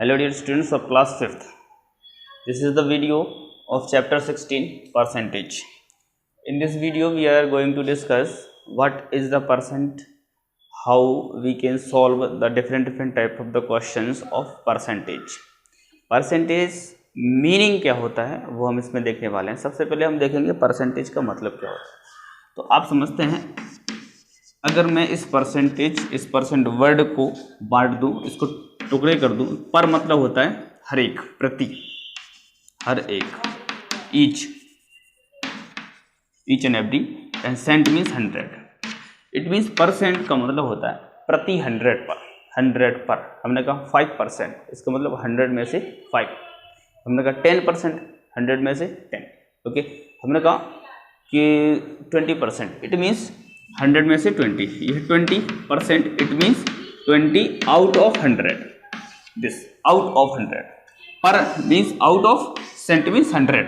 Hello dear students of class 5th. This is the video of chapter 16 percentage. In this video we are going to discuss what is the percent, how we can solve the different type of the questions of percentage. Percentage meaning क्या होता है वो हम इसमें देखने वाले हैं। सबसे पहले हम देखेंगे परसेंटेज का मतलब क्या होता है। तो आप समझते हैं अगर मैं इस परसेंट वर्ड को बांट दूं, इसको टुकड़े कर दूं, पर मतलब होता है हर एक, प्रति, हर एक, each and every, and cent means 100। It means percent का मतलब होता है प्रति 100 पर। हमने कहा 5%, इसका मतलब 100 में से 5। हमने कहा 10%, 100 में से 10। ओके, हमने कहा कि 20%, इट मीन्स 100 में से 20। यह 20%, it means 20 out of 100। This out of 100, per means out of, cent means 100।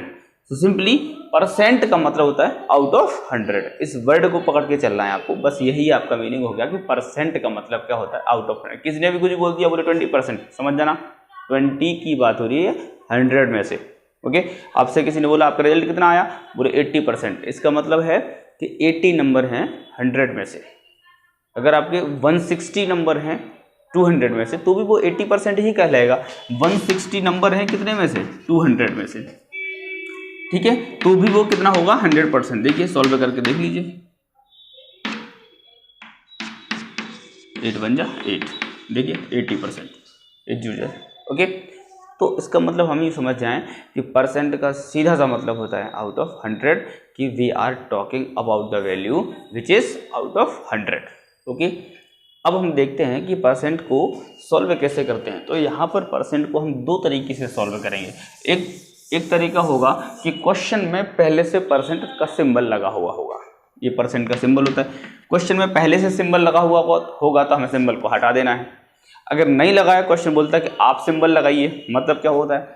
तो सिंपली परसेंट का मतलब होता है आउट ऑफ 100। इस वर्ड को पकड़ के चलना है आपको, बस यही आपका मीनिंग हो गया कि परसेंट का मतलब क्या होता है आउट ऑफ 100। किसी ने भी कुछ बोल दिया, बोले 20%, समझ जाना 20 की बात हो रही है 100 में से। ओके, आपसे किसी ने बोला आपका रिजल्ट कितना आया, बोले 80%, इसका मतलब है कि 80 नंबर हैं 100 में से। अगर आपके 160 नंबर हैं 200 में से, तो भी वो 80% ही कहलाएगा। 160 नंबर हैं कितने में से, 200 में से, ठीक है, तो भी वो कितना होगा, 100%। देखिए सॉल्व करके देख लीजिए, 8 बन जा 8, देखिए 80%, 8 जुड़ जाए। ओके, तो इसका मतलब हम ये समझ जाएं कि परसेंट का सीधा सा मतलब होता है आउट ऑफ 100, कि we are talking about the value which is out of 100। Okay, अब हम देखते हैं कि परसेंट को सॉल्व कैसे करते हैं। तो यहाँ पर परसेंट को हम दो तरीके से सॉल्व करेंगे। एक तरीका होगा कि क्वेश्चन में पहले से परसेंट का सिंबल लगा हुआ होगा। ये परसेंट का सिंबल होता है। क्वेश्चन में पहले से सिंबल लगा हुआ होगा तो हमें सिंबल को हटा देना है। अगर नहीं लगाया, क्वेश्चन बोलता है कि आप सिंबल लगाइए। मतलब क्या होता है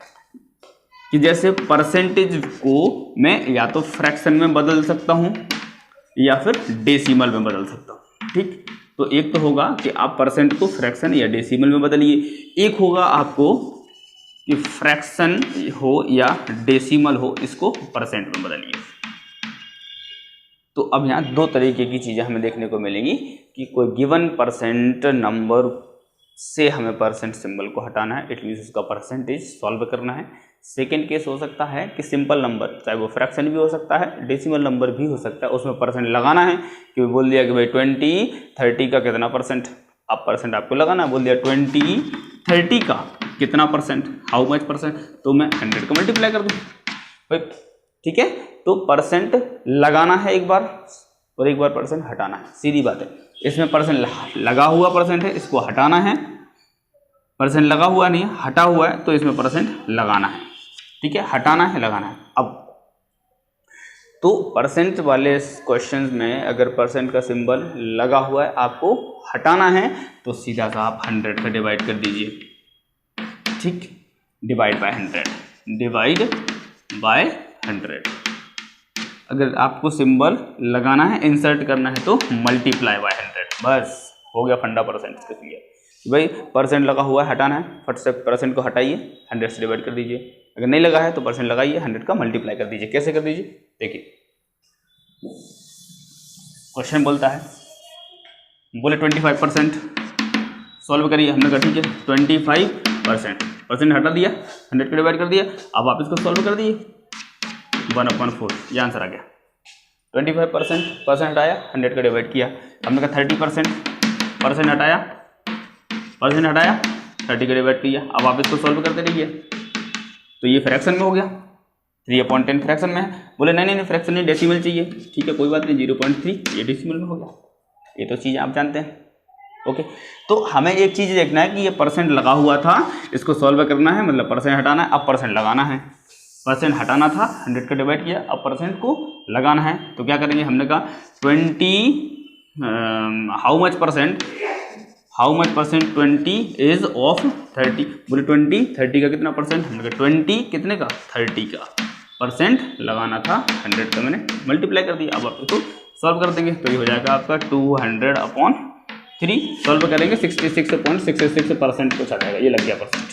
कि जैसे परसेंटेज को मैं या तो फ्रैक्शन में बदल सकता हूं या फिर डेसिमल में बदल सकता हूं। ठीक, तो एक तो होगा कि आप परसेंट को फ्रैक्शन या डेसिमल में बदलिए, एक होगा आपको कि फ्रैक्शन हो या डेसिमल हो, इसको परसेंट में बदलिए। तो अब यहाँ दो तरीके की चीज़ें हमें देखने को मिलेंगी कि कोई गिवन परसेंट नंबर से हमें परसेंट सिंबल को हटाना है, इट मीन्स उसका परसेंटेज सॉल्व करना है। सेकेंड केस हो सकता है कि सिंपल नंबर, चाहे वो फ्रैक्शन भी हो सकता है, डेसिमल नंबर भी हो सकता है, उसमें परसेंट लगाना है। कि बोल दिया कि भाई 20 30 का कितना परसेंट, अब परसेंट आपको लगाना, बोल दिया 20 30 का कितना परसेंट, हाउ मच परसेंट, तो मैं 100 का मल्टीप्लाई कर दूँ भाई। ठीक है, तो परसेंट लगाना है एक बार और एक बार परसेंट हटाना है, सीधी बात है। इसमें परसेंट लगा हुआ परसेंट है, इसको हटाना है। परसेंट लगा हुआ नहीं है, हटा हुआ है, तो इसमें परसेंट लगाना है। ठीक है, हटाना है, लगाना है। अब तो परसेंट वाले क्वेश्चंस में अगर परसेंट का सिंबल लगा हुआ है, आपको हटाना है, तो सीधा सा आप 100 का डिवाइड कर दीजिए। ठीक, डिवाइड बाय 100, डिवाइड बाय 100। अगर आपको सिंबल लगाना है, इंसर्ट करना है, तो मल्टीप्लाई बाय 100। बस हो गया फंडा परसेंट के लिए। भाई परसेंट लगा हुआ है, हटाना है, फट से परसेंट को हटाइए, 100 से डिवाइड कर दीजिए। अगर नहीं लगा है तो परसेंट लगाइए, 100 का मल्टीप्लाई कर दीजिए। कैसे कर दीजिए, देखिए क्वेश्चन बोलता है, बोले 25%, सॉल्व करिए। हमने कहा ठीक है 25%, परसेंट हटा दिया, 100 का डिवाइड कर दिया। अब आप इसको सॉल्व कर दिए, 1/4, ये आंसर आ गया। 25% परसेंट हटाया, 100 का डिवाइड किया। हमने कहा 30%, परसेंट हटाया, 30 का डिवाइड किया। अब आप इसको सॉल्व करते रहिए। तो ये फ्रैक्शन में हो गया, 3/10 फ्रैक्शन में है। बोले नहीं फ्रैक्शन नहीं, डेसिमल चाहिए। ठीक है, कोई बात नहीं, 0.3 ये डेसिमल में हो गया। ये तो चीज़ें आप जानते हैं। ओके, तो हमें एक चीज़ देखना है कि ये परसेंट लगा हुआ था, इसको सॉल्व करना है, मतलब परसेंट हटाना है। अब परसेंट लगाना है, परसेंट हटाना था, 100 का डिवाइड किया, अब परसेंट को लगाना है। तो क्या करेंगे, हमने कहा 20 how much percent 20 is of 30। बोले 30 का कितना परसेंट, हमने कहा 20 कितने का, 30 का परसेंट लगाना था, 100 का मैंने मल्टीप्लाई कर दिया। अब आप इसको सॉल्व कर देंगे तो ये हो जाएगा आपका 200/3। सॉल्व करेंगे 66.66% कुछ आ जाएगा, ये लग गया परसेंट।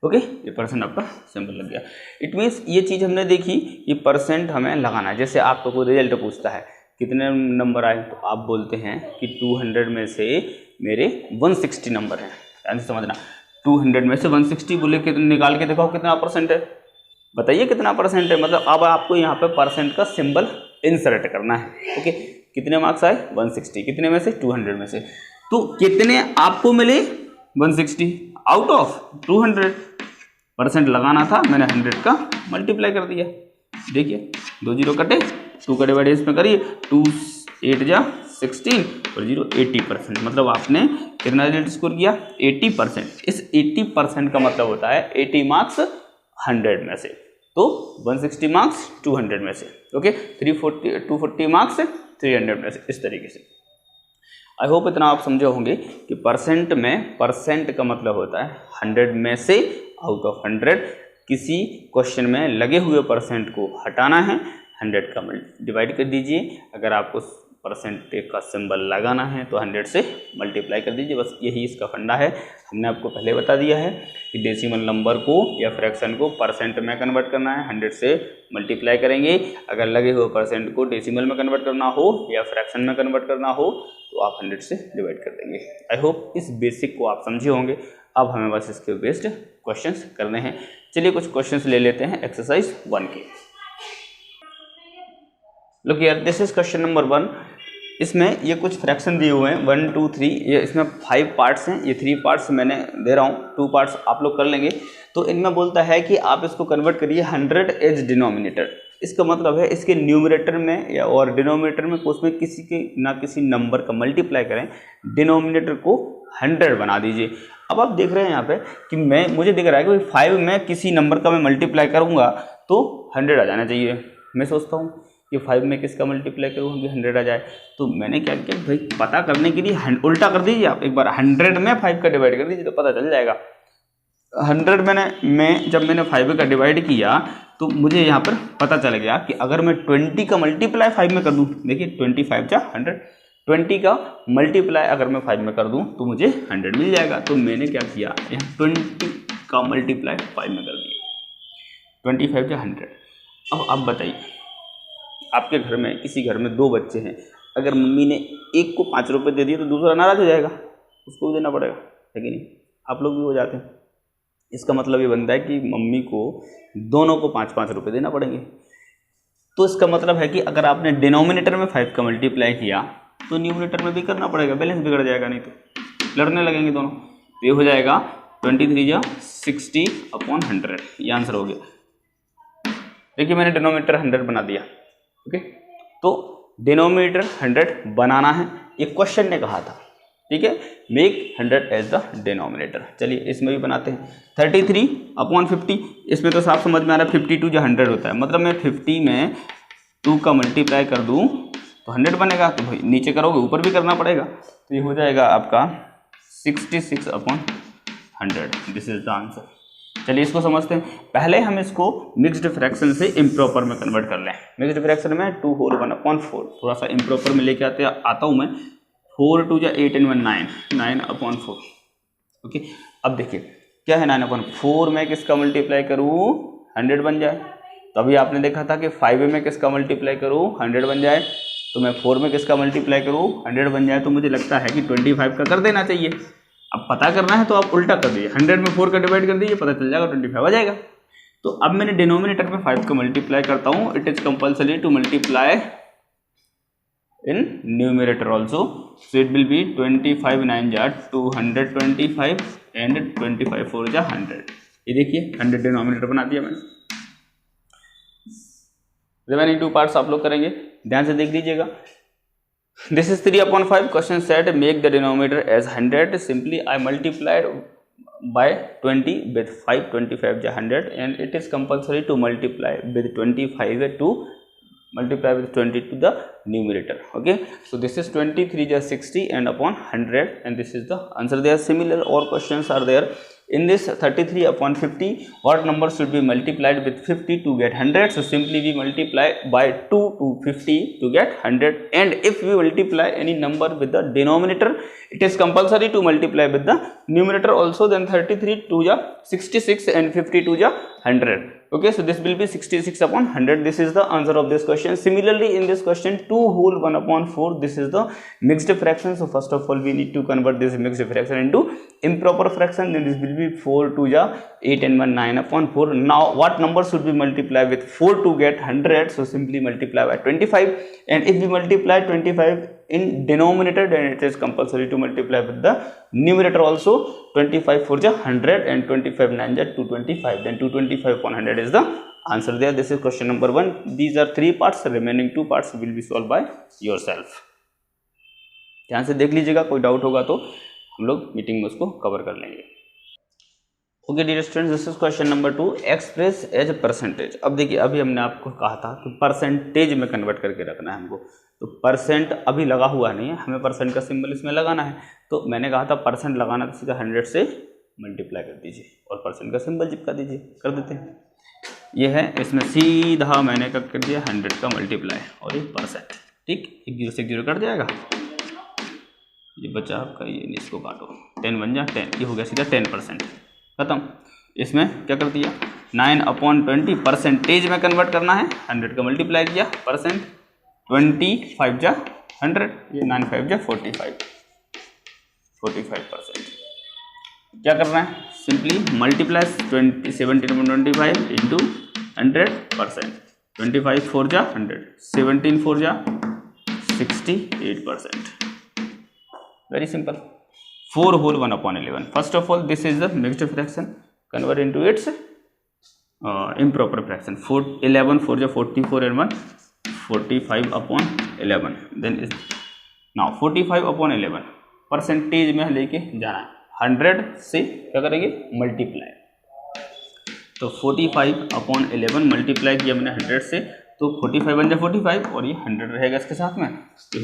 ओके, ये परसेंट आपका सिंबल लग गया। इट मीन्स ये चीज़ हमने देखी कि परसेंट हमें लगाना है। जैसे आपको कोई रिजल्ट पूछता है कितने नंबर आए, तो आप बोलते हैं कि 200 में से मेरे 160 नंबर हैं। ध्यान से समझना, 200 में से 160 बोले कितने, निकाल के देखो कितना परसेंट है, बताइए कितना परसेंट है। मतलब अब आपको यहाँ पे परसेंट का सिंबल इंसर्ट करना है। ओके, कितने मार्क्स आए 160, कितने में से 200 में से, तो कितने आपको मिले 160 आउट ऑफ 200। परसेंट लगाना था, मैंने 100 का मल्टीप्लाई कर दिया। देखिए 2 0 कटे, 2 का डिवाइड इसमें करिए, 2 8 जा 16 और 0 80%। मतलब आपने कितना रिजल्ट स्कोर किया 80%। इस 80% का मतलब होता है 80 मार्क्स 100 में से, तो 160 मार्क्स 200 में से। ओके, 240 मार्क्स 300 में से, इस तरीके से। आई होप इतना आप समझे होंगे कि परसेंट में परसेंट का मतलब होता है 100 में से आउट ऑफ 100 किसी क्वेश्चन में लगे हुए परसेंट को हटाना है, 100 का डिवाइड कर दीजिए। अगर आपको परसेंट का सिंबल लगाना है तो 100 से मल्टीप्लाई कर दीजिए। बस यही इसका फंडा है। हमने आपको पहले बता दिया है कि डेसिमल नंबर को या फ्रैक्शन को परसेंट में कन्वर्ट करना है, 100 से मल्टीप्लाई करेंगे। अगर लगे हुए परसेंट को डेसिमल में कन्वर्ट करना हो या फ्रैक्शन में कन्वर्ट करना हो तो आप 100 से डिवाइड कर देंगे। आई होप इस बेसिक को आप समझे होंगे। अब हमें बस इसके बेस्ड क्वेश्चंस करने हैं। चलिए कुछ क्वेश्चंस ले लेते हैं एक्सरसाइज 1 के। Look here, this is question number 1। इसमें ये कुछ फ्रैक्शन दिए हुए हैं 1 2 3, ये इसमें 5 पार्ट्स हैं। ये 3 पार्ट्स मैंने दे रहा हूँ, 2 पार्ट्स आप लोग कर लेंगे। तो इनमें बोलता है कि आप इसको कन्वर्ट करिए 100 एज डिनोमिनेटर। इसका मतलब है इसके न्यूमरेटर में या और डिनोमिनेटर में उसमें किसी के ना किसी नंबर का मल्टीप्लाई करें, डिनोमिनेटर को 100 बना दीजिए। अब आप देख रहे हैं यहाँ पे कि मुझे दिख रहा है कि 5 में किसी नंबर का मैं मल्टीप्लाई करूँगा तो 100 आ जाना चाहिए। मैं सोचता हूँ कि 5 में किसका मल्टीप्लाई करूँ कि 100 आ जाए। तो मैंने क्या किया भाई, पता करने के लिए उल्टा कर दीजिए आप, एक बार 100 में 5 का डिवाइड कर दीजिए तो पता चल जाएगा। 100 जब मैंने 5 का डिवाइड किया तो मुझे यहाँ पर पता चल गया कि अगर मैं 20 का मल्टीप्लाई 5 में कर दूँ, देखिए 25 जा 100, 20 का मल्टीप्लाई अगर मैं 5 में कर दूँ तो मुझे 100 मिल जाएगा। तो मैंने क्या किया, यहाँ 20 का मल्टीप्लाई 5 में कर दिया, 25 जा 100। अब आप बताइए, आपके घर में किसी घर में 2 बच्चे हैं, अगर मम्मी ने एक को 5 रुपये दे दिए तो दूसरा नाराज हो जाएगा, उसको भी देना पड़ेगा, है कि नहीं? आप लोग भी हो जाते हैं। इसका मतलब ये बनता है कि मम्मी को दोनों को 5-5 रुपये देना पड़ेंगे। तो इसका मतलब है कि अगर आपने डिनोमिनेटर में 5 का मल्टीप्लाई किया तो न्यूमिनेटर में भी करना पड़ेगा, बैलेंस बिगड़ जाएगा, नहीं तो लड़ने लगेंगे दोनों। तो ये हो जाएगा 23 जा 60/100, ये आंसर हो गया। देखिए मैंने डिनोमिनेटर 100 बना दिया। ओके, तो डिनोमिनेटर 100 बनाना है, ये क्वेश्चन ने कहा था। ठीक है, मेक 100 एज द डिनोमिनेटर। चलिए इसमें भी बनाते हैं। 33/50, इसमें तो साफ समझ में आ रहा है 52 जो 100 होता है, मतलब मैं 50 में 2 का मल्टीप्लाई कर दूं तो 100 बनेगा। तो भाई नीचे करोगे ऊपर भी करना पड़ेगा, तो ये हो जाएगा आपका 66/100। This is the answer. चलिए इसको समझते हैं। पहले हम इसको मिक्स्ड फ्रैक्शन से इम्प्रॉपर में कन्वर्ट कर लें। मिक्स्ड फ्रैक्शन में 2 होल 1/4, थोड़ा सा इम्प्रॉपर में लेके आता हूँ मैं। 4 2 जा 8 and 1 9, 9/4। ओके, अब देखिए क्या है 9/4 में किसका मल्टीप्लाई करूँ 100 बन जाए। तो अभी आपने देखा था कि 5 में किसका मल्टीप्लाई करूँ 100 बन जाए, तो मैं 4 में किसका मल्टीप्लाई करूँ 100 बन जाए। तो मुझे लगता है कि 25 का कर देना चाहिए। अब पता करना है तो आप उल्टा कर दीजिए, 100 में 4 का डिवाइड कर दीजिए, पता चल जाएगा 25 आ जाएगा। तो अब मैंने डिनोमिनेटर में 5 का मल्टीप्लाई करता हूँ। It is compulsory to multiply in numerator also, so it will be 25 9 जा 225 एंड 25 4 जा 100। ये देखिए 100 डिनोमिनेटर बना दिया मैंने। रिमेनिंग 2 पार्ट्स आप लोग करेंगे, ध्यान से देख लीजिएगा। This is 3/5. Question said make the denominator as 100. Simply I multiplied by 20 with 5. 25 is 100, and it is compulsory to multiply with 25 to multiply with 20 to the numerator. Okay, so this is 23 is 60 and upon 100, and this is the answer. There are similar or questions are there In this 33 upon 50, what number should be multiplied with 50 to get 100? So simply we multiply by 2 to 50 to get 100. And if we multiply any number with the denominator, it is compulsory to multiply with the numerator also. Then 33 2 ja 66 and 52 ja 100. Okay, so this will be 66 upon 100. This is the answer of this question. Similarly, in this question 2 whole 1 upon 4, this is the mixed fraction. So first of all we need to convert this mixed fraction into improper fraction. Then this will be 4 2 ja 8 and 1 9 upon 4. Now what number should we multiply with 4 to get 100? So simply multiply by 25. And if we multiply 25 in denominator, then it is compulsory to multiply with the numerator also. 25 4 ja 100 and 25 9 ja 225. Then 225 upon 100 is the answer there. This is question number 1. These are 3 parts. Remaining 2 parts will be solved by yourself. ध्यान से देख लीजिएगा, कोई doubt होगा तो हम लोग meeting में उसको कवर कर लेंगे. Okay dear students, this is question number 2. Express as percentage. अब देखिए, अभी हमने आपको कहा था कि परसेंटेज में कन्वर्ट करके रखना है हमको. तो परसेंट अभी लगा हुआ नहीं है, हमें परसेंट का सिंबल इसमें लगाना है. तो मैंने कहा था परसेंट लगाना तो सीधा 100 से मल्टीप्लाई कर दीजिए और परसेंट का सिंबल चिपका दीजिए. कर देते हैं. ये है, इसमें सीधा मैंने कर दिया 100 का मल्टीप्लाई और एक परसेंट. ठीक, एक 0 से 0 कट जाएगा. ये बचा आपका, ये इसको काटो, 10 बन जा 10. ये हो गया सीधा 10%. खत्म. इसमें क्या कर दिया, 9 अपॉन 20 परसेंटेज में कन्वर्ट करना है. 100 का मल्टीप्लाई किया परसेंट. 25 जा 100, ये 9 5 जा 45, 45%. क्या करना है, सिंपली मल्टीप्लाई 17/25 इंटू 100%. 25 4 जा 100, 17 4 जा 68%. Very simple. 4 whole 1 upon 11. First of all, this is the mixed fraction. Convert into its improper fraction. 11 4 ja 44 and 1 45 upon 11. Then is now 45 upon 11 percentage में लेके जाना है. 100 से क्या करेंगे, मल्टीप्लाई. तो 45 अपॉन 11 मल्टीप्लाई किया मैंने 100 से, तो 45 बन जाए 45 और ये 100 रहेगा इसके साथ में. तो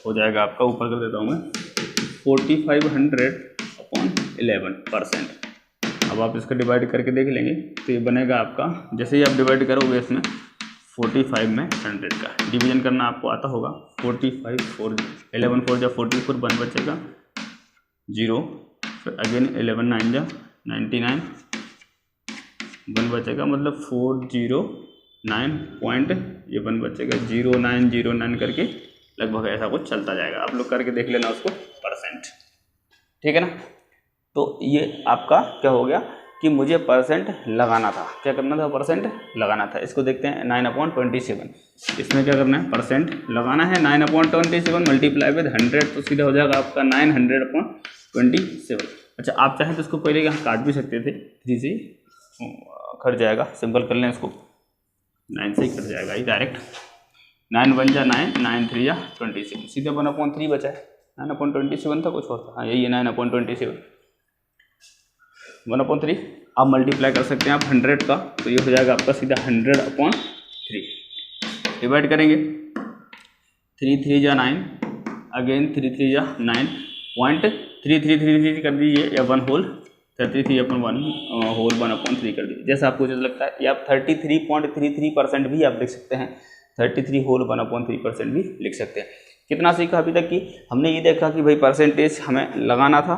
हो जाएगा आपका, ऊपर कर देता हूँ मैं, 4500 अपॉन 11%. अब आप इसको डिवाइड करके देख लेंगे तो ये बनेगा आपका, जैसे ही आप डिवाइड करोगे इसमें 45 में 100 का डिवीजन करना आपको आता होगा. 45 4 11 4 जा 44, 1 बचेगा 0, फिर अगेन 11 9 जा 99, 1 बचेगा, मतलब 409 पॉइंट, ये 1 बचेगा 0909 करके लगभग ऐसा कुछ चलता जाएगा. आप लोग करके देख लेना उसको परसेंट. ठीक है ना. तो ये आपका क्या हो गया कि मुझे परसेंट लगाना था. क्या करना था, परसेंट लगाना था. इसको देखते हैं 9/27. इसमें क्या करना है, परसेंट लगाना है. 9/27 मल्टीप्लाई विद 100, तो सीधा हो जाएगा आपका 900/27. अच्छा, आप चाहें तो इसको पहले यहाँ काट भी सकते थे, 3 से कट जाएगा. सिंपल कर लें इसको, 9 से ही कट जाएगा ये डायरेक्ट. 9 1 जा 9, 9 3 जा 27, सीधे 1/3 बचा है. 9/27 था, कुछ और था. हाँ, यही है 9/27, 1/3. आप मल्टीप्लाई कर सकते हैं आप 100 का, तो ये हो जाएगा आपका सीधा 100/3. डिवाइड करेंगे, 3 3 जा 9, अगेन 3 3 जा 9 पॉइंट 3 कर दीजिए, या 1 होल 33/1 होल 1/3 कर दीजिए, जैसा आपको लगता है. या आप 33.33% भी आप लिख सकते हैं. 33 होल 1/3% भी लिख सकते हैं. कितना सीखा अभी तक कि हमने ये देखा कि भाई परसेंटेज हमें लगाना था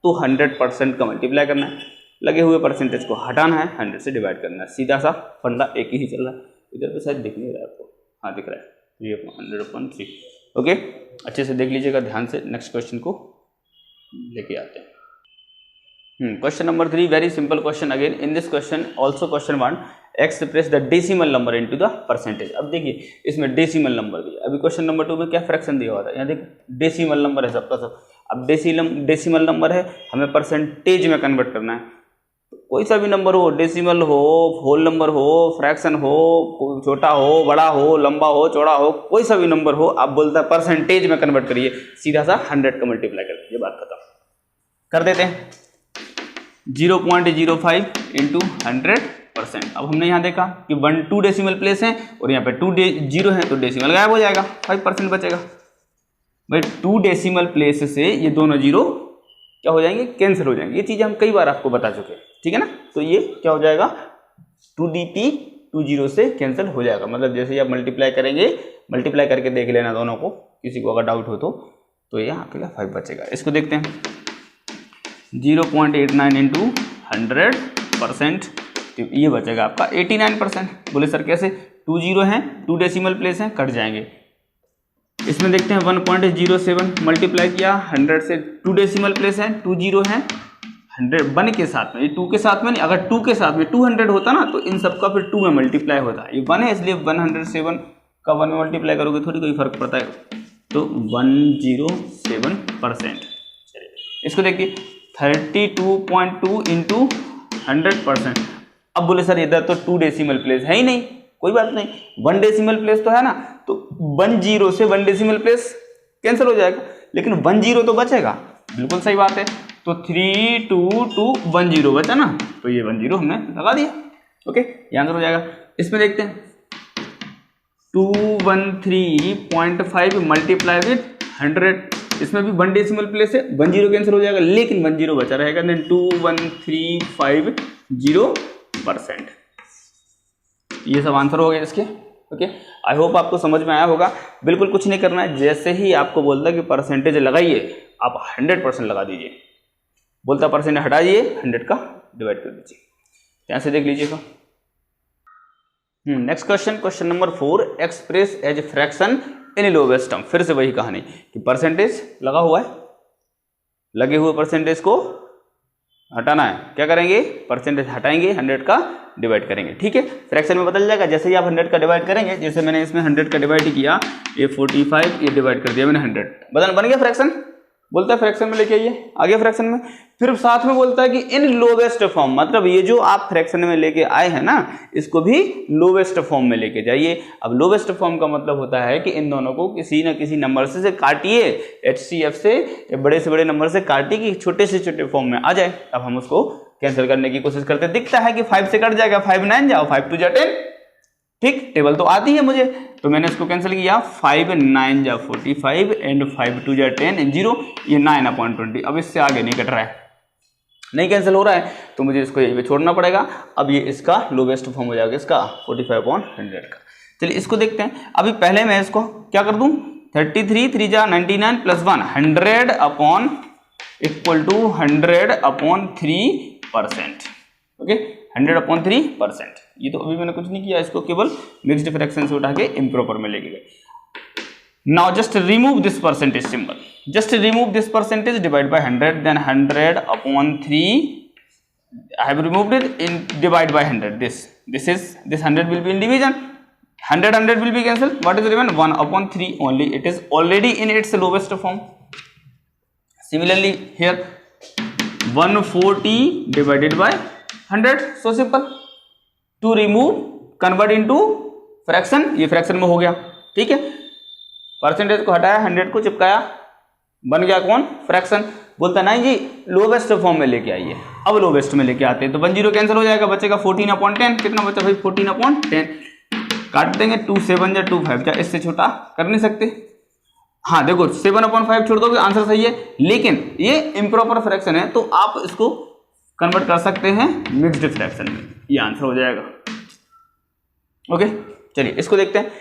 तो 100% का मल्टीप्लाई करना है, लगे हुए परसेंटेज को हटाना है, 100 से डिवाइड करना है. सीधा सा फंडा एक ही चल रहा है. इधर पे शायद दिख नहीं रहा है आपको, हाँ दिख रहा है, 3/100/3. ओके, अच्छे से देख लीजिएगा ध्यान से. नेक्स्ट क्वेश्चन को लेके आते हैं. Question number 3, very simple question again. In this question also question 1, express the decimal number into the percentage. अब देखिए इसमें डेसिमल नंबर दिया. अभी क्वेश्चन नंबर 2 में क्या फ्रैक्शन दिया हुआ था, यहाँ देखिए डेसिमल नंबर है सबका सब. अब डेसिमल नंबर है, हमें परसेंटेज में कन्वर्ट करना है. कोई सा भी नंबर हो, डेसिमल हो, होल नंबर हो, फ्रैक्शन हो, छोटा हो, बड़ा हो, लंबा हो, चौड़ा हो, कोई सा भी नंबर हो, आप बोलता है परसेंटेज में कन्वर्ट करिए, सीधा सा 100 का मल्टीप्लाई कर दीजिए, बात खत्म. कर देते हैं 0.05 इंटू 100%. अब हमने यहाँ देखा कि 1 2 डेसिमल प्लेस हैं और यहाँ पे 2 0 है, तो डेसिमल गायब हो जाएगा, 5% बचेगा. भाई 2 डेसिमल प्लेस से ये दोनों 0 क्या हो जाएंगे, कैंसिल हो जाएंगे। ये चीज़ हम कई बार आपको बता चुके हैं, ठीक है ना। तो ये क्या हो जाएगा 2DP 20 से कैंसिल हो जाएगा। मतलब जैसे ही आप मल्टीप्लाई करेंगे, मल्टीप्लाई करके देख लेना दोनों को, किसी को अगर डाउट हो तो ये आपके लिए 5 बचेगा। इसको देखते हैं 0.89 इंटू 100%, ये बचेगा आपका 89%। बोले सर कैसे, 2 0 हैं, 2 डेसिमल प्लेस हैं, कट जाएंगे। इसमें देखते हैं 1.07 मल्टीप्लाई किया 100 से, 2 डेसिमल प्लेस है, 2 0 है, 100 1 के साथ में, ये 2 के साथ में नहीं, अगर 2 के साथ में 200 होता ना तो इन सब का फिर 2 में मल्टीप्लाई होता। ये 1 है इसलिए 107 का 1 में मल्टीप्लाई करोगे थोड़ी कोई फर्क पड़ता है, तो 107%। चलिए इसको देखिए 32.2 इंटू 100%। अब बोले सर इधर तो 2 डेसिमल प्लेस है ही नहीं, कोई बात नहीं, 1 डेसिमल प्लेस तो है ना, तो 1 0 से 1 डेसिमल प्लेस कैंसिल हो जाएगा, लेकिन 1 0 तो बचेगा। बिल्कुल सही बात है। तो 3 2 2 1 0 बचा ना, तो ये 1 0 हमने लगा दिया। ओके, ये आंसर हो जाएगा। इसमें देखते हैं 213.5 मल्टीप्लाई विथ 100, इसमें भी 1 डेसिमल प्लेस है, 1 0 कैंसिल हो जाएगा, लेकिन 1 0 बचा रहेगा, देन 21350%। ये सब आंसर हो गए इसके। ओके, आई होप आपको समझ में आया होगा। बिल्कुल कुछ नहीं करना है, जैसे ही आपको बोलता है कि परसेंटेज लगाइए, आप 100% लगा दीजिए। बोलता परसेंट हटाइए, 100 का डिवाइड कर दीजिए। ध्यान से देख लीजिएगा। Next question, question number 4, express as fraction in lowest term. फिर से वही कहानी कि परसेंटेज लगा हुआ है, लगे हुए परसेंटेज को हटाना है। क्या करेंगे, परसेंटेज हटाएंगे, 100 का डिवाइड करेंगे। ठीक है, फ्रैक्शन में बदल जाएगा जैसे ही आप 100 का डिवाइड करेंगे। जैसे मैंने इसमें 100 का डिवाइड किया, ये 45, ये डिवाइड कर दिया मैंने 100, बन गया फ्रैक्शन। बोलता है फ्रैक्शन में लेके आइए, आगे फ्रैक्शन में। फिर साथ में बोलता है कि इन लोवेस्ट फॉर्म, मतलब ये जो आप फ्रैक्शन में लेके आए हैं ना, इसको भी लोवेस्ट फॉर्म में लेके जाइए। अब लोवेस्ट फॉर्म का मतलब होता है कि इन दोनों को किसी न किसी नंबर से काटिए, HCF से, बड़े से बड़े नंबर से काटिए कि छोटे से छोटे फॉर्म में आ जाए। अब हम उसको कैंसिल करने की कोशिश करते, दिखता है कि 5 से कट जाएगा, 5 9 जाओ, 5 2 जा 10। ठीक, टेबल तो आती है मुझे, तो मैंने इसको कैंसिल किया, 5 9 जा 45 एंड 5 2 जा 10 एंड 0, ये 9/20। अब इससे आगे नहीं कट रहा है, नहीं कैंसिल हो रहा है, तो मुझे इसको यहीं पे छोड़ना पड़ेगा। अब ये इसका लोवेस्ट फॉर्म हो जाएगा, इसका 45/100 का। चलिए इसको देखते हैं। अभी पहले मैं इसको क्या कर दूं, 33 3 जा 99 प्लस 1, 100 इक्वल टू 100/3%। ओके, 100/3%। ये तो अभी मैंने कुछ नहीं किया, इसको केवल मिक्स्ड फ्रैक्शन से उठा के इम्प्रॉपर में लेके गए। Now just remove this percentage symbol, just remove this percentage, divide by 100, then 100/3 I have removed it, in divide by 100. This 100 will be in division, 100 will be cancelled. What is remain? 1/3 only. It is already in its lowest form. Similarly here 140 divided by 100, so simple. To remove, convert into fraction, ये fraction में हो गया। ठीक है, percentage को हटाया, 100 को चिपकाया, बन गया कौन, फ्रैक्शन। बोलता नहीं जी लोवेस्ट फॉर्म में लेके आइए। अब लोवेस्ट में लेके आते हैं तो 1 0 कैंसिल हो जाएगा, बचेगा 14/10। कितना बचा भाई, 14/10। काट देंगे, 2 7 जा 2 5 जा, इससे छोटा कर नहीं सकते। हाँ देखो 7/5 छोड़ दोगे, आंसर सही है, लेकिन ये इम्प्रॉपर फ्रैक्शन है, तो आप इसको कन्वर्ट कर सकते हैं मिक्स्ड फ्रैक्शन में, ये आंसर हो जाएगा। ओके, चलिए इसको देखते हैं।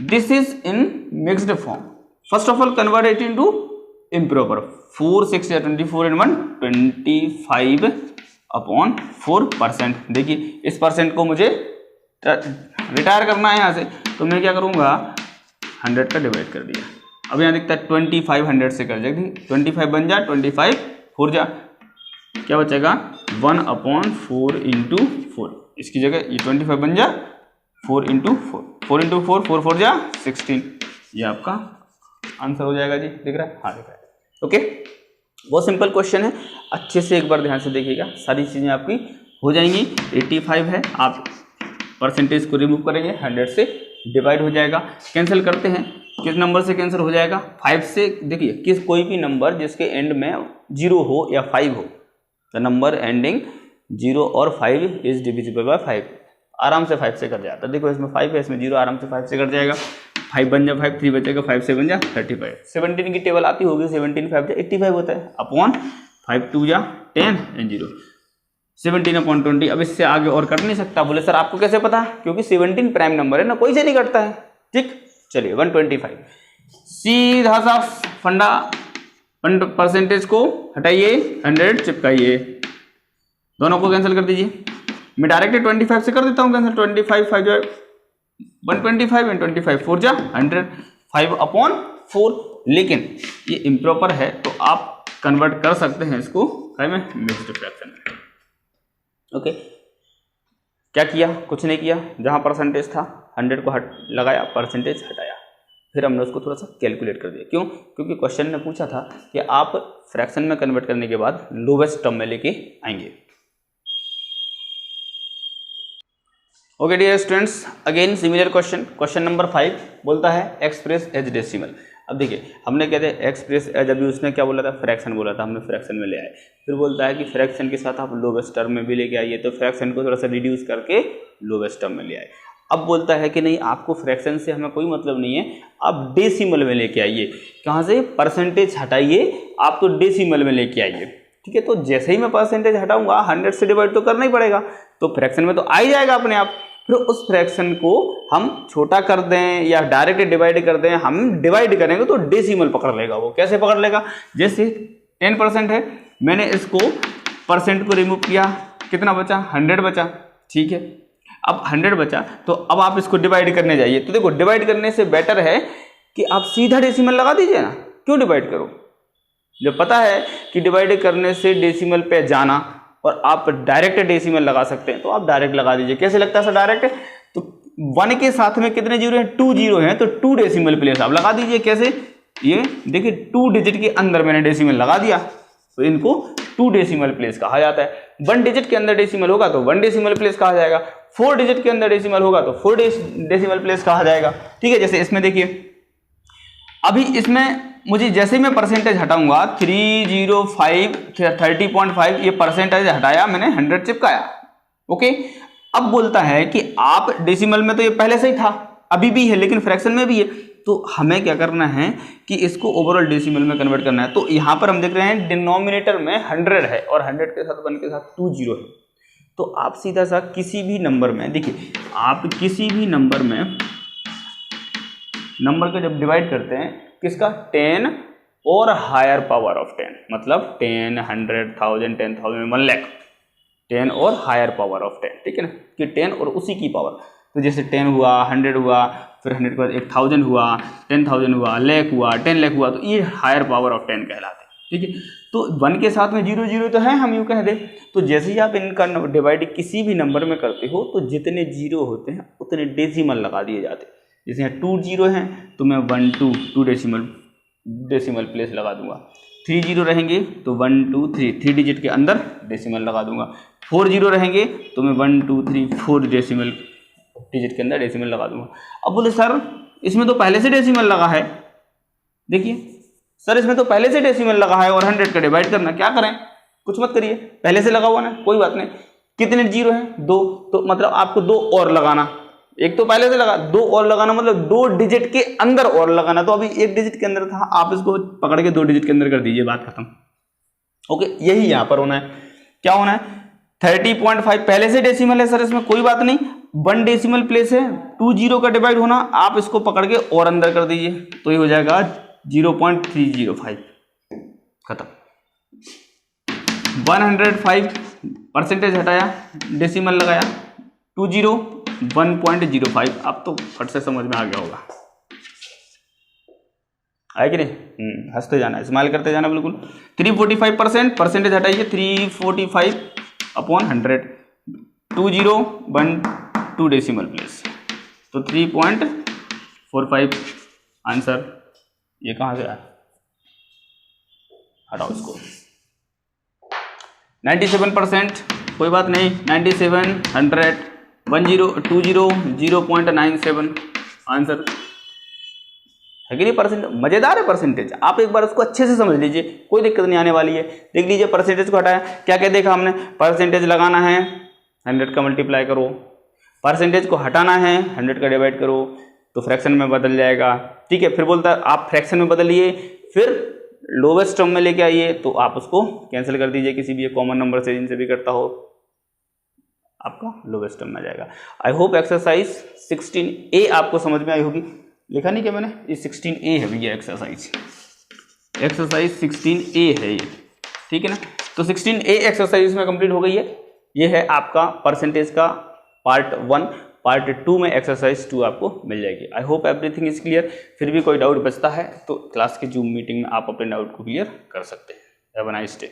This is in mixed form. First of all convert it into improper. 4 6 या 24 and 1 25/4%। देखिए इस परसेंट को मुझे रिटायर करना है यहाँ से, तो मैं क्या करूँगा, 100 का डिवाइड कर दिया। अब यहाँ दिखता है 25 100 से कर जाएगी, 25 बन जा, 25 4 जा, क्या बचेगा 1/4 इंटू 4। इसकी जगह ये 25 बन जा 4 इंटू 4, 4 इंटू 4, 4 4 जा 16। ये आपका आंसर हो जाएगा जी, दिख रहा है, हाँ दिख रहा है। ओके, बहुत सिंपल क्वेश्चन है, अच्छे से एक बार ध्यान से देखिएगा, सारी चीज़ें आपकी हो जाएंगी। 85 है, आप परसेंटेज को रिमूव करेंगे, 100 से डिवाइड हो जाएगा। कैंसिल करते हैं, किस नंबर से कैंसिल हो जाएगा, 5 से। देखिए किस कोई भी नंबर जिसके एंड में 0 हो या 5 हो, द नंबर एंडिंग 0 और 5 इज डिविजिबल बाय 5, आराम से 5 से कट जाता है। देखो इसमें 5 है, इसमें 0, आराम से 5 से कट जाएगा। 5 बन जा 5, 3 बचेगा, 5 से बन जा 35। 17 की टेबल आती होगी, 17 5 जा 85 होता है, अपॉन 5 2 जा 10 एंड 0 17/20। अब इससे आगे और कट नहीं सकता। बोले सर आपको कैसे पता? क्योंकि 17 प्राइम नंबर है ना, कोई से नहीं कटता है। ठीक, चलिए 125 सीधा सा फंडा, परसेंटेज को हटाइए, 100 चिपकाइए, दोनों को कैंसिल कर दीजिए। मैं डायरेक्ट 25 से कर देता हूँ कैंसिल। 25 5 जो 125 एंड 25 4 जा 100, 5/4। लेकिन ये इम्प्रॉपर है तो आप कन्वर्ट कर सकते हैं इसको में मिक्स्ड फ्रैक्शन में। ओके, क्या किया? कुछ नहीं किया। जहाँ परसेंटेज था 100 को लगाया, परसेंटेज हटाया, फिर हमने उसको थोड़ा सा कैलकुलेट कर दिया। क्यों? क्योंकि क्वेश्चन ने पूछा था कि आप फ्रैक्शन में कन्वर्ट करने के बाद लोवेस्ट टर्म में लेके आएंगे। Okay dear students, again similar question number 5 बोलता है एक्सप्रेस एज डेसिमल। अब देखिए हमने कहते हैं एक्सप्रेस एज, अभी उसने क्या बोला था? फ्रैक्शन बोला था, हमने फ्रैक्शन में ले आए। फिर बोलता है कि फ्रैक्शन के साथ आप लोवेस्ट टर्म में भी लेके आइए, तो फ्रैक्शन को थोड़ा सा रिड्यूस करके लोवेस्ट टर्म में ले आए। अब बोलता है कि नहीं, आपको फ्रैक्शन से हमें कोई मतलब नहीं है, आप डेसिमल में लेके आइए। कहाँ से? परसेंटेज हटाइए, आप तो डेसिमल में लेके आइए। ठीक है, तो जैसे ही मैं परसेंटेज हटाऊंगा 100 से डिवाइड तो करना ही पड़ेगा, तो फ्रैक्शन में तो आ ही जाएगा अपने आप। फिर उस फ्रैक्शन को हम छोटा कर दें या डायरेक्ट डिवाइड कर दें, हम डिवाइड करेंगे तो डेसिमल पकड़ लेगा। वो कैसे पकड़ लेगा? जैसे 10% है, मैंने इसको परसेंट को रिमूव किया, कितना बचा? 100 बचा। ठीक है, अब 100 बचा तो अब आप इसको डिवाइड करने जाइए। तो देखो डिवाइड करने से बेटर है कि आप सीधा डेसिमल लगा दीजिए ना, क्यों डिवाइड करो? जब पता है कि डिवाइड करने से डेसिमल पे जाना और आप डायरेक्ट डेसिमल लगा सकते हैं, तो आप डायरेक्ट लगा दीजिए। कैसे लगता है सर डायरेक्ट? तो 1 के साथ में कितने जीरो हैं? 2 जीरो हैं, तो 2 डेसिमल प्लेस आप लगा दीजिए। कैसे? ये देखिए 2 डिजिट के अंदर मैंने डेसिमल लगा दिया, तो इनको 2 डेसिमल प्लेस कहा जाता है। 1 डिजिट के अंदर डेसिमल होगा तो 1 डेसिमल प्लेस कहा जाएगा, 4 डिजिट के अंदर डेसिमल होगा तो 4 डेसिमल प्लेस कहा जाएगा। ठीक है, जैसे इसमें देखिए अभी इसमें मुझे जैसे ही मैं परसेंटेज हटाऊंगा 305 30.5, ये परसेंटेज हटाया मैंने, 100 चिपकाया। ओके, अब बोलता है कि आप डेसिमल में तो ये पहले से ही था, अभी भी है, लेकिन फ्रैक्शन में भी है, तो हमें क्या करना है कि इसको ओवरऑल डेसिमल में कन्वर्ट करना है। तो यहाँ पर हम देख रहे हैं डिनोमिनेटर में 100 है और 100 के साथ 1 के साथ 2 जीरो है। तो आप सीधा सा किसी भी नंबर में देखिए, आप किसी भी नंबर में नंबर को जब डिवाइड करते हैं किसका? 10 और हायर पावर ऑफ 10, मतलब 10 100 1000 10,000 1 लाख, 10 और हायर पावर ऑफ 10। ठीक है ना, कि 10 और उसी की पावर। तो जैसे 10 हुआ, 100 हुआ, फिर 100 के बाद 1000 हुआ, 10,000 हुआ, लाख हुआ, 10 लाख हुआ, तो ये हायर पावर ऑफ 10 कहलाते हैं। ठीक है, तो 1 के साथ में 0 0 तो है, हम यूँ कह दें। तो जैसे ही आप इनका डिवाइड किसी भी नंबर में करते हो तो जितने जीरो होते हैं उतने डेसिमल लगा दिए जाते हैं। जैसे यहाँ 2 जीरो हैं तो मैं 1 2 डेसिमल प्लेस लगा दूंगा। 3 जीरो रहेंगे तो 1 2 3 डिजिट के अंदर डेसिमल लगा दूंगा। 4 जीरो रहेंगे तो मैं 1 2 3 4 डेसिमल डिजिट के अंदर डेसिमल लगा दूंगा। अब बोले सर इसमें तो पहले से डेसिमल लगा है। देखिए सर इसमें तो पहले से डेसिमल लगा है और 100 का डिवाइड करना, क्या करें? कुछ मत करिए, पहले से लगा हुआ ना, कोई बात नहीं। कितने जीरो हैं? 2, तो मतलब आपको 2 और लगाना। एक तो पहले से लगा, 2 और लगाना मतलब 2 डिजिट के अंदर और लगाना। तो अभी 1 डिजिट के अंदर था, आप इसको पकड़ के 2 डिजिट के अंदर कर दीजिए, बात खत्म। ओके, यही यहां पर होना है। क्या होना है? 30.5 पहले से डेसिमल है सर, इसमें कोई बात नहीं। 1 डेसिमल प्लेस है, 2 जीरो का डिवाइड होना, आप इसको पकड़ के और अंदर कर दीजिए, तो ये हो जाएगा 0.305, खत्म। 105 परसेंटेज हटाया, डेसिमल लगाया, 2 जीरो 1.05। अब तो फट से समझ में आ गया होगा, आया कि नहीं? हंसते जाना, स्माइल करते जाना, बिल्कुल। 345% परसेंटेज हटाइए, 345/100, 2 जीरो 1 2 डेसिमल प्लेस, तो 3.45 आंसर। ये कहाँ से आया? हटाओ इसको। 97%, कोई बात नहीं, 97 100 10 20 0.97 आंसर है कि नहीं? परसेंट मजेदार है परसेंटेज, आप एक बार उसको अच्छे से समझ लीजिए, कोई दिक्कत नहीं आने वाली है। देख लीजिए परसेंटेज को हटाया, क्या क्या देखा हमने? परसेंटेज लगाना है 100 का मल्टीप्लाई करो, परसेंटेज को हटाना है 100 का डिवाइड करो, तो फ्रैक्शन में बदल जाएगा। ठीक है, फिर बोलता है आप फ्रैक्शन में बदलिए, फिर लोवेस्ट टर्म में लेके आइए तो आप उसको कैंसिल कर दीजिए किसी भी कॉमन नंबर से, जिनसे भी करता हो, आपका लोवेस्ट टर्म में आ जाएगा। आई होप एक्सरसाइज 16A आपको समझ में आई होगी। लिखा नहीं क्या मैंने, ये 16A है भैया एक्सरसाइज 16A है ये, ठीक है ना। तो 16A एक्सरसाइज में कंप्लीट हो गई है। ये है आपका परसेंटेज का पार्ट 1। पार्ट 2 में एक्सरसाइज 2 आपको मिल जाएगी। I hope everything is clear. फिर भी कोई डाउट बचता है तो क्लास की जूम मीटिंग में आप अपने डाउट को क्लियर कर सकते हैं। Have a nice day.